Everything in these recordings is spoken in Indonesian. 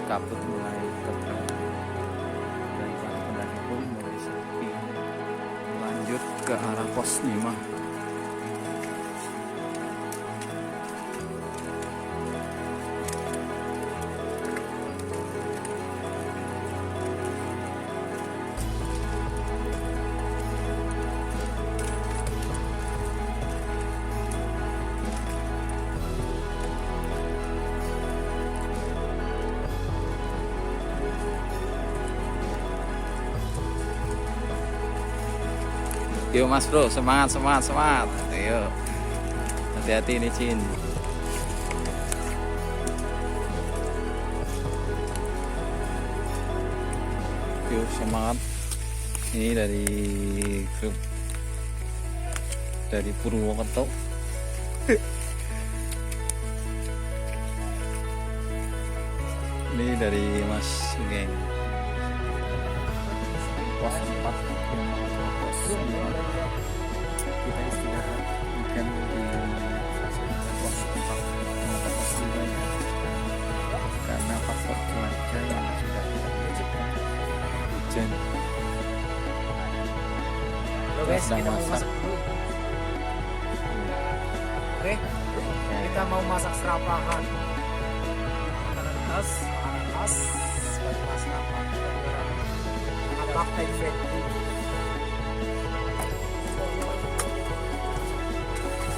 kabut mulai ketemu dan para pendaki pun mulai sepi. Lanjut ke arah pos 5. Yuk Mas Bro, semangat. Ayo, hati-hati nih Cin. Yuk semangat. Ini dari grup dari Purwokerto. Ini dari Mas Geng. Pos 4. Kita istirahat ikan di pos 4 atau pos 5 ya, karena faktor cuaca yang sudah kita prediksi hujan. Kita mau masak dulu. Oke, kita mau masak serapahan. Makanan khas buat masak apa? Pakai vegetable.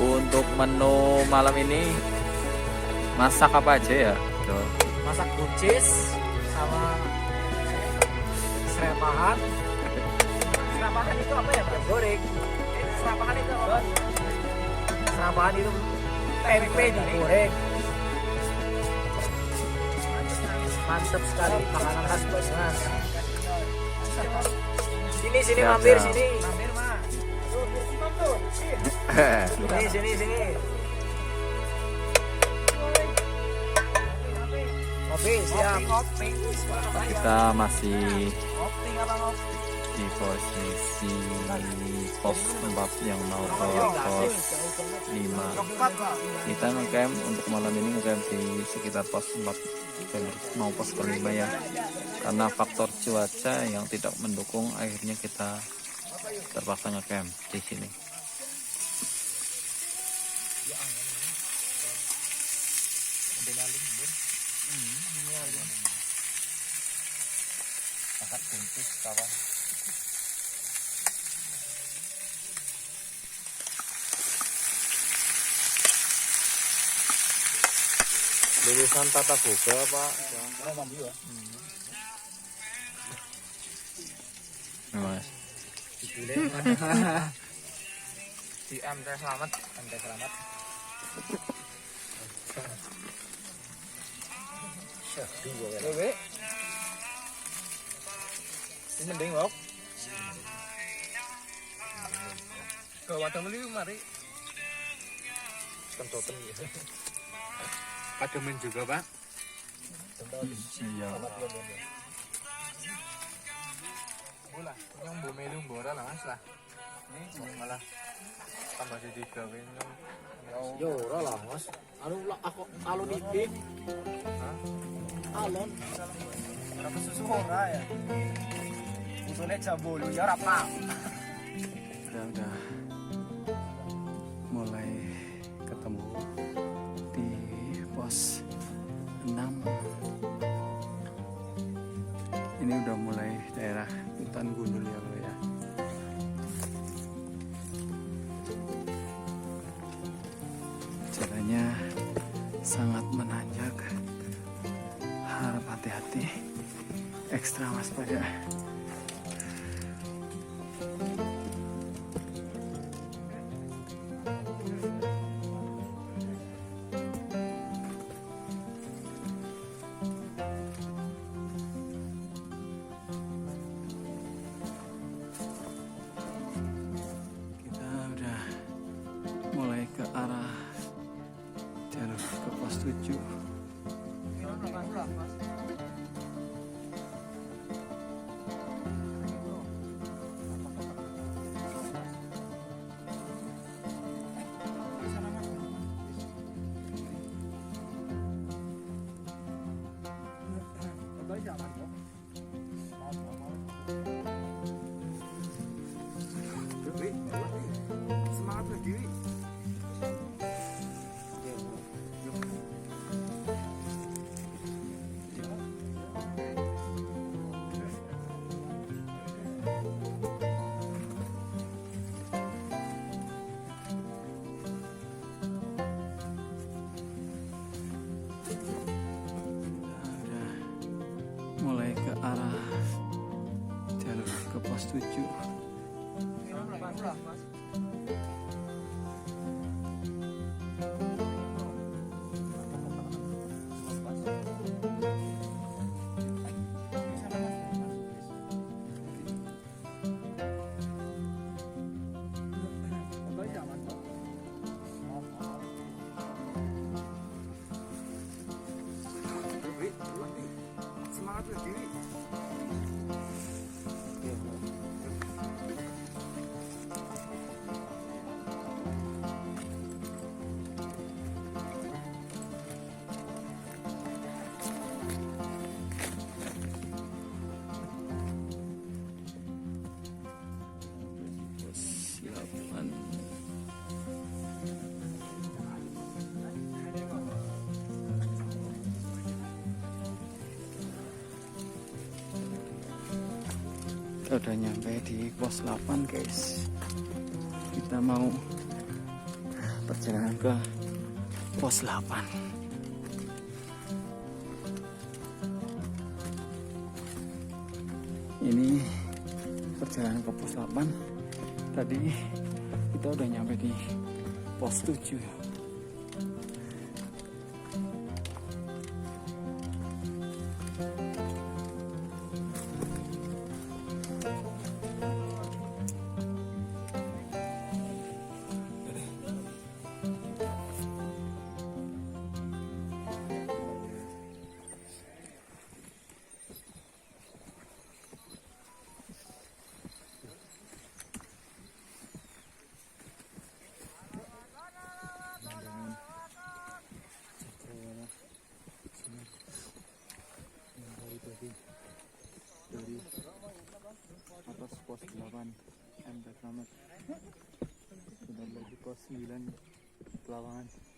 Untuk menu malam ini masak apa aja ya? Tuh. Masak buncis sama serapahan. Serapahan itu apa ya, Pak? Goreng. Serapahan itu apa? Serapahan itu tempe digoreng. Mantap sekali, makanan khas Banyumas. Sini mampir sini. Mampir mah. Sini. Kopi siap. Kita masih di posisi pos 4 yang mau ke pos 5. Kita ngecamp untuk malam ini, ngecamp di sekitar pos 4 dan mau pos ke-5 ya, karena faktor cuaca yang tidak mendukung, akhirnya kita terpaksa ngecamp di sini. Masak buncis kawan. Lulusan tata boga Pak. Mas. Di MT Selamat. Oke. Ini mending loh. Ke wadah beli mari. Kentoten ya. Pademen juga, Pak. Iya. Bola, yang mbok melu mbora lah Mas lah. Ini malah tambah jadi gawe nyong. Yo ora lah Mas. Aku alun iki. Hah? Alun. Ora susu ora ya. Usule jambulu ya ora apa. Udah mulai ketemu di pos 6. Ini udah mulai daerah hutan gundul ya Bro ya. Jalannya sangat menanjak, harap hati-hati, ekstra waspada. Ke arah jalur ke pos 7. 7. Semangat berdiri. Pos 8. Kita udah nyampe di pos 8 guys. Kita mau perjalanan ke pos 8. Ini perjalanan ke pos 8. Tadi kita udah nyampe di pos 7. Dari atas pos 8 MT Kramat sudah lagi pos 9 Pelawangan.